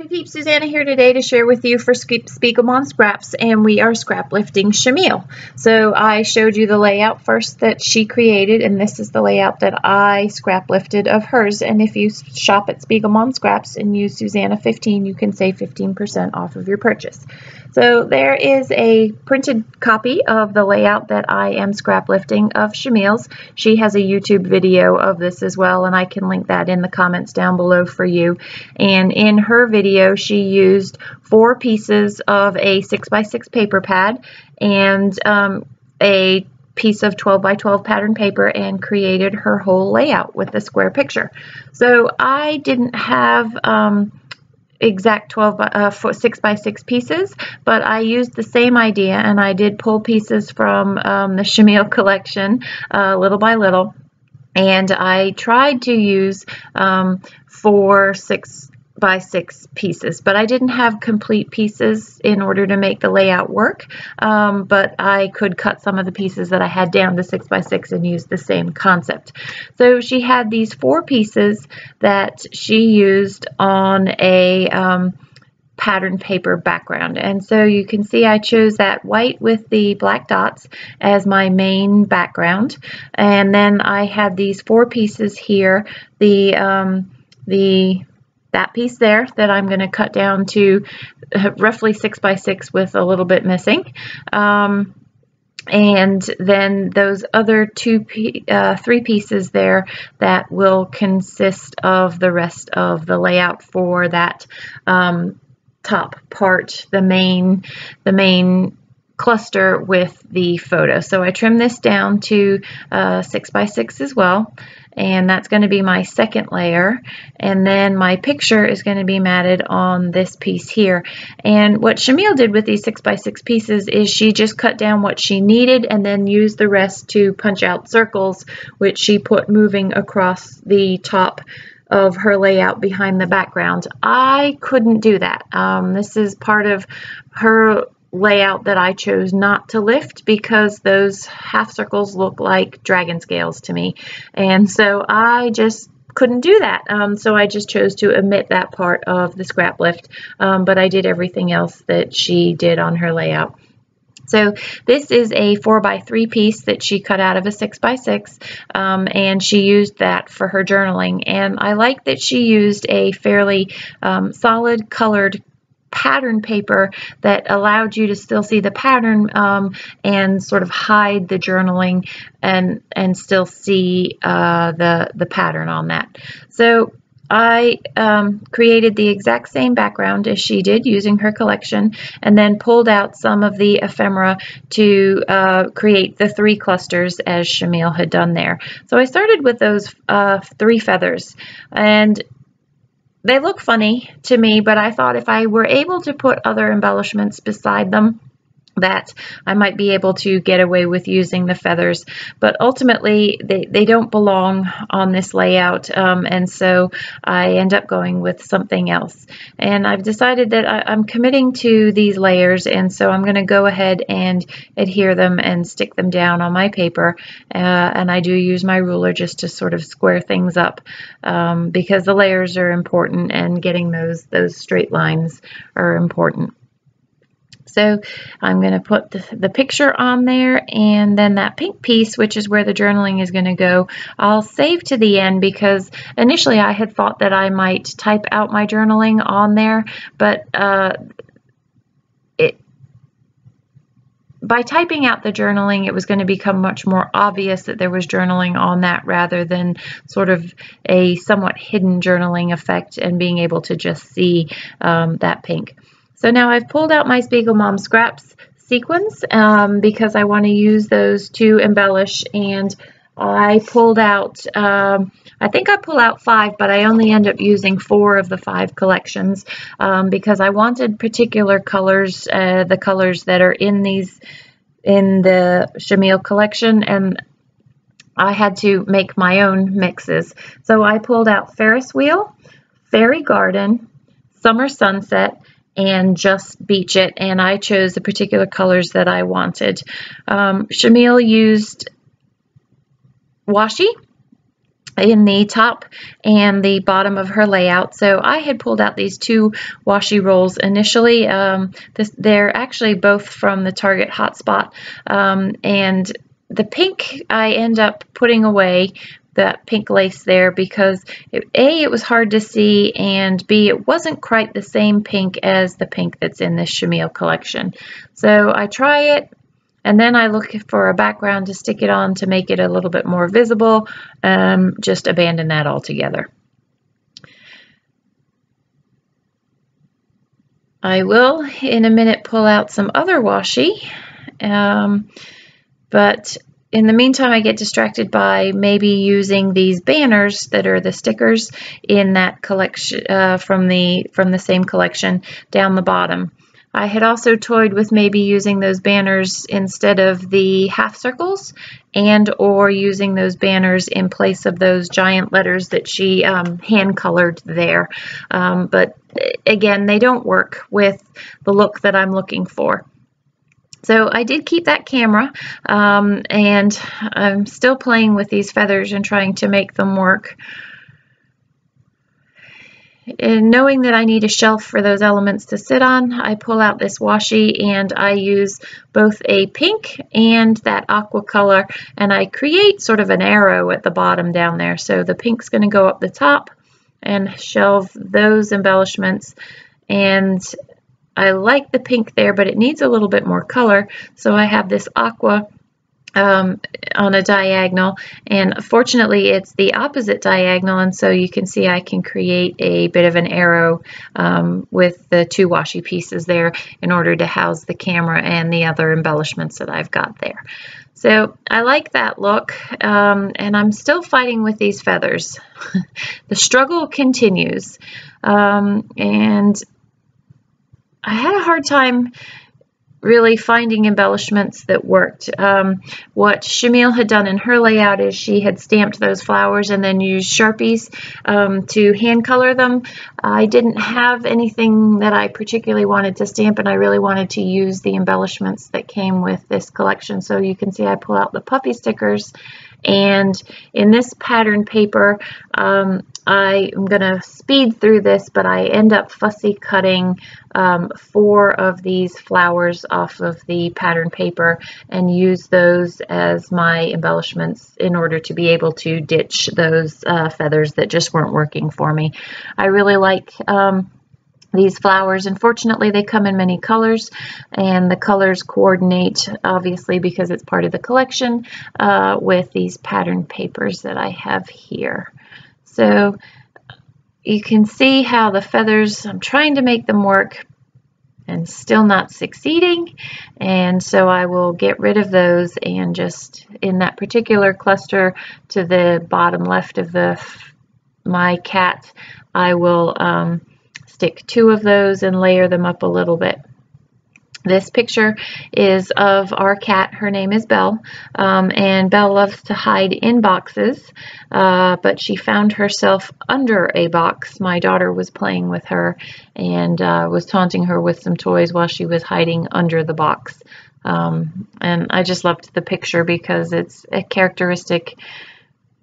Peeps, Suzanna here today to share with you for Spiegelman Scraps, and we are Scraplifting Shimelle. So I showed you the layout first that she created, and this is the layout that I scrap lifted of hers. And if you shop at Spiegelman Scraps and use Suzanna 15, you can save 15% off of your purchase. So there is a printed copy of the layout that I am scrap lifting of Shimelle's. She has a YouTube video of this as well, and I can link that in the comments down below for you. And in her video, she used 4 pieces of a 6x6 paper pad and a piece of 12x12 pattern paper and created her whole layout with the square picture. So I didn't have exact 6x6 pieces, but I used the same idea, and I did pull pieces from the Shimelle collection little by little, and I tried to use 4 6x6 pieces, but I didn't have complete pieces in order to make the layout work, but I could cut some of the pieces that I had down to 6x6 and use the same concept. So she had these 4 pieces that she used on a pattern paper background, and so you can see I chose that white with the black dots as my main background, and then I had these 4 pieces here, that piece there that I'm going to cut down to roughly 6x6 with a little bit missing. And then those other 3 pieces there that will consist of the rest of the layout for that top part, the main cluster with the photo. So I trimmed this down to 6x6 as well, and that's going to be my second layer, and then my picture is going to be matted on this piece here. And what Shimelle did with these 6x6 pieces is she just cut down what she needed and then used the rest to punch out circles, which she put moving across the top of her layout behind the background. I couldn't do that. This is part of her layout that I chose not to lift because those half circles look like dragon scales to me, and so I just couldn't do that. So I just chose to omit that part of the scrap lift, but I did everything else that she did on her layout. So this is a 4x3 piece that she cut out of a 6x6, and she used that for her journaling. And I like that she used a fairly solid colored pattern paper that allowed you to still see the pattern and sort of hide the journaling and still see the pattern on that. So I created the exact same background as she did using her collection, and then pulled out some of the ephemera to create the 3 clusters as Shimelle had done there. So I started with those 3 feathers, and they look funny to me, but I thought if I were able to put other embellishments beside them, that I might be able to get away with using the feathers, but ultimately they don't belong on this layout, and so I end up going with something else. And I've decided that I'm committing to these layers, and so I'm going to go ahead and adhere them and stick them down on my paper, and I do use my ruler just to sort of square things up, because the layers are important and getting those straight lines are important. So I'm going to put the picture on there, and then that pink piece, which is where the journaling is going to go, I'll save to the end, because initially I had thought that I might type out my journaling on there, but by typing out the journaling, it was going to become much more obvious that there was journaling on that, rather than sort of a somewhat hidden journaling effect and being able to just see that pink. So now I've pulled out my Spiegelman Scraps sequins because I want to use those to embellish, and I pulled out, I think I pull out 5, but I only end up using 4 of the 5 collections because I wanted particular colors, the colors that are in the Shimelle collection, and I had to make my own mixes. So I pulled out Ferris Wheel, Fairy Garden, Summer Sunset, and just Beachin, and I chose the particular colors that I wanted. Shimelle used washi, in the top and the bottom of her layout. So I had pulled out these two washi rolls initially. They're actually both from the Target Hotspot, and the pink I end up putting away, that pink lace there, because A, it was hard to see, and B, it wasn't quite the same pink as the pink that's in this Shimelle collection. So I try it, and then I look for a background to stick it on to make it a little bit more visible. Just abandon that altogether. I will in a minute pull out some other washi, but in the meantime I get distracted by maybe using these banners that are the stickers in that collection, from the same collection down the bottom. I had also toyed with maybe using those banners instead of the half circles, and or using those banners in place of those giant letters that she hand colored there. But again, they don't work with the look that I'm looking for. So I did keep that camera, and I'm still playing with these feathers and trying to make them work. And knowing that I need a shelf for those elements to sit on, I pull out this washi and I use both a pink and that aqua color, and I create sort of an arrow at the bottom down there. So the pink's going to go up the top and shelve those embellishments, and I like the pink there, but it needs a little bit more color, so I have this aqua on a diagonal, and fortunately it's the opposite diagonal, and so you can see I can create a bit of an arrow with the two washi pieces there in order to house the camera and the other embellishments that I've got there. So I like that look, and I'm still fighting with these feathers. The struggle continues, and I had a hard time really finding embellishments that worked. What Shimelle had done in her layout is she had stamped those flowers and then used Sharpies to hand color them. I didn't have anything that I particularly wanted to stamp, and I really wanted to use the embellishments that came with this collection. So you can see I pull out the puffy stickers, and in this pattern paper, I'm going to speed through this, but I end up fussy cutting 4 of these flowers off of the pattern paper and use those as my embellishments in order to be able to ditch those feathers that just weren't working for me. I really like these flowers. Unfortunately, they come in many colors, and the colors coordinate, obviously, because it's part of the collection, with these pattern papers that I have here. So you can see how the feathers, I'm trying to make them work and still not succeeding, and so I will get rid of those, and just in that particular cluster to the bottom left of my cat, I will stick 2 of those and layer them up a little bit. This picture is of our cat. Her name is Belle, and Belle loves to hide in boxes, but she found herself under a box. My daughter was playing with her and was taunting her with some toys while she was hiding under the box. And I just loved the picture because it's a characteristic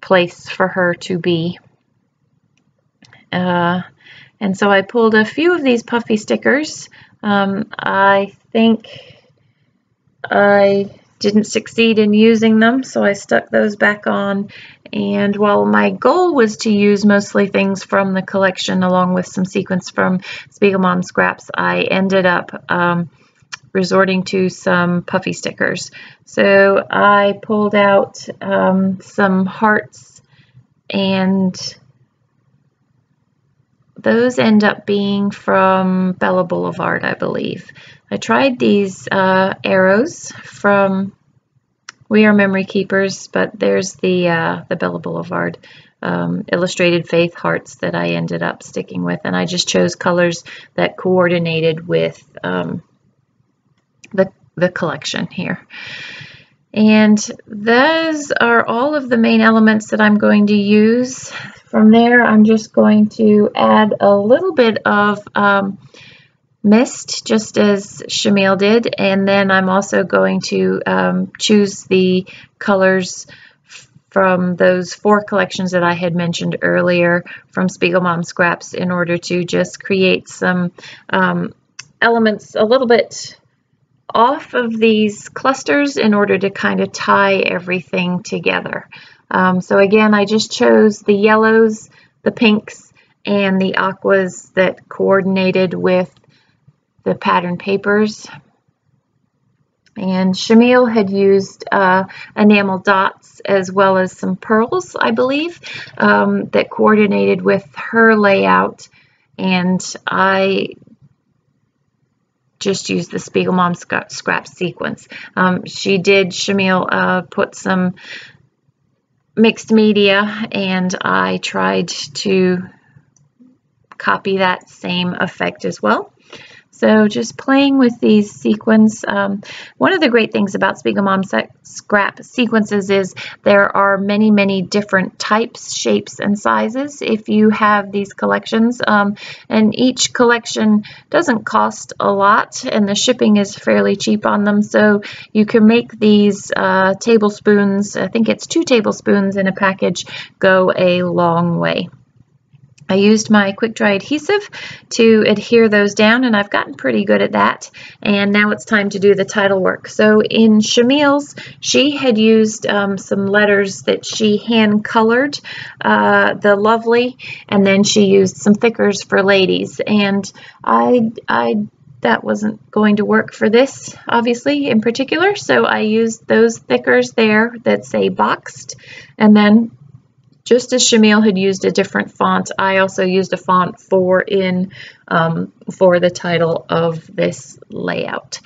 place for her to be. And so I pulled a few of these puffy stickers. I think I didn't succeed in using them, so I stuck those back on. And while my goal was to use mostly things from the collection along with some sequins from Spiegelman Scraps, I ended up resorting to some puffy stickers. So I pulled out some hearts, and those end up being from Bella Boulevard, I believe. I tried these arrows from We Are Memory Keepers, but there's the Bella Boulevard illustrated faith hearts that I ended up sticking with, and I just chose colors that coordinated with the collection here. And those are all of the main elements that I'm going to use. From there, I'm just going to add a little bit of mist, just as Shimelle did, and then I'm also going to choose the colors from those 4 collections that I had mentioned earlier from Spiegel Mom Scraps in order to just create some elements a little bit off of these clusters in order to kind of tie everything together. So again, I just chose the yellows, the pinks, and the aquas that coordinated with the pattern papers. And Shimelle had used enamel dots as well as some pearls, I believe, that coordinated with her layout. And I just used the Spiegel Mom Scrap sequence. Shimelle put some mixed media, and I tried to copy that same effect as well. So just playing with these sequins. One of the great things about Spiegel Mom Scrap sequences is there are many, many different types, shapes, and sizes if you have these collections. And each collection doesn't cost a lot, and the shipping is fairly cheap on them. So you can make these tablespoons, I think it's 2 tablespoons in a package, go a long way. I used my quick dry adhesive to adhere those down, and I've gotten pretty good at that. And now it's time to do the title work. So in Shimelle's, she had used some letters that she hand colored, the lovely, and then she used some thickers for ladies. And that wasn't going to work for this, obviously, in particular. So I used those thickers there that say boxed, and then just as Shimelle had used a different font, I also used a font for the title of this layout.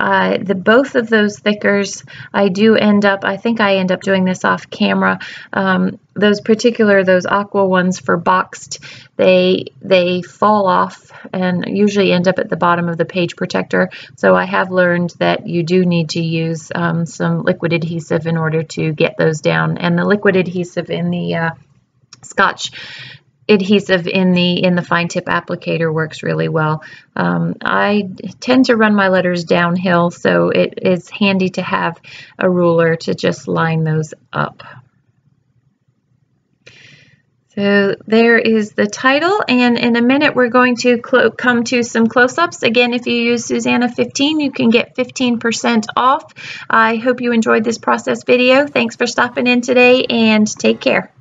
Both of those thickers, I think I end up doing this off camera. Those aqua ones for boxed, they fall off and usually end up at the bottom of the page protector. So I have learned that you do need to use some liquid adhesive in order to get those down. And the liquid adhesive in the Scotch adhesive in the fine tip applicator works really well. I tend to run my letters downhill, so it is handy to have a ruler to just line those up. So there is the title, and in a minute we're going to come to some close-ups. Again, if you use Suzanna 15, you can get 15% off. I hope you enjoyed this process video. Thanks for stopping in today, and take care.